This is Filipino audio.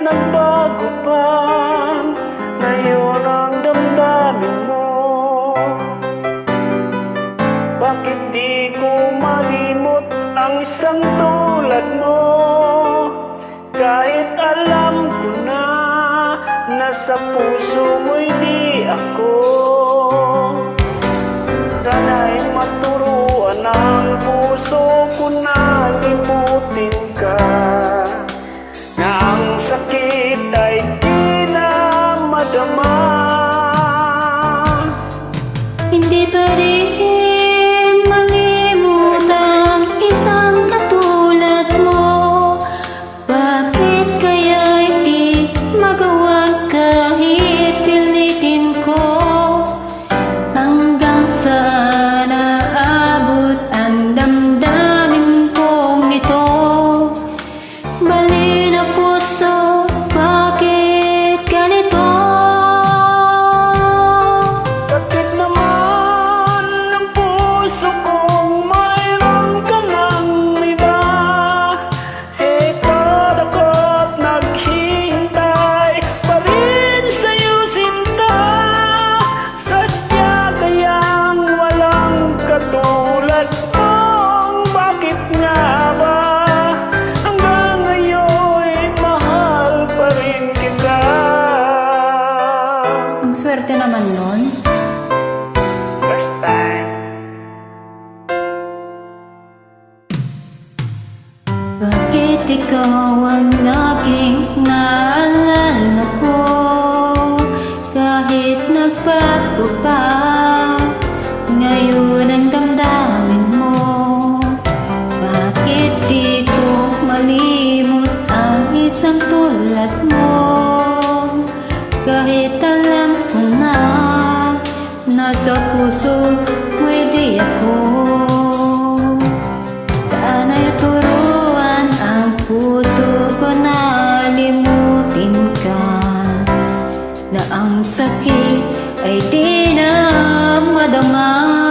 nagbago pa ngayon ang damdamin mo? Bakit di ko malimot ang isang tulad mo? Kahit alam ko na nasa puso mo'y di ako. Sana'y maturuan ang puso ko na limutin ka, na ang sakit ay di na madama. Hindi pa rin malimut ang isang katulad mo. Bakit kaya'y di magawa kahit pilitin ko? Hanggang sa naabot ang damdamin kong ito. Bali na puso, bakit ganito? Bakit naman ang puso kong mayroon ka ng iba? Hektar ako't naghihintay pa rin sa'yo, sinta. Sadya kayang walang katulad mong, bakit nga ba hanggang ngayon mahal pa rin kita? Ang swerte naman nun. First time. Bakit ikaw ang aking naalala ko? Kahit nagbago pa ngayon ang damdamin mo. Bakit di ko malimot ang isang tulad mo? Kahit alam ko na nasa puso mo'y di ako. Sana'y turuan ang puso ko na limutin ka, na ang sakit ay di na madama.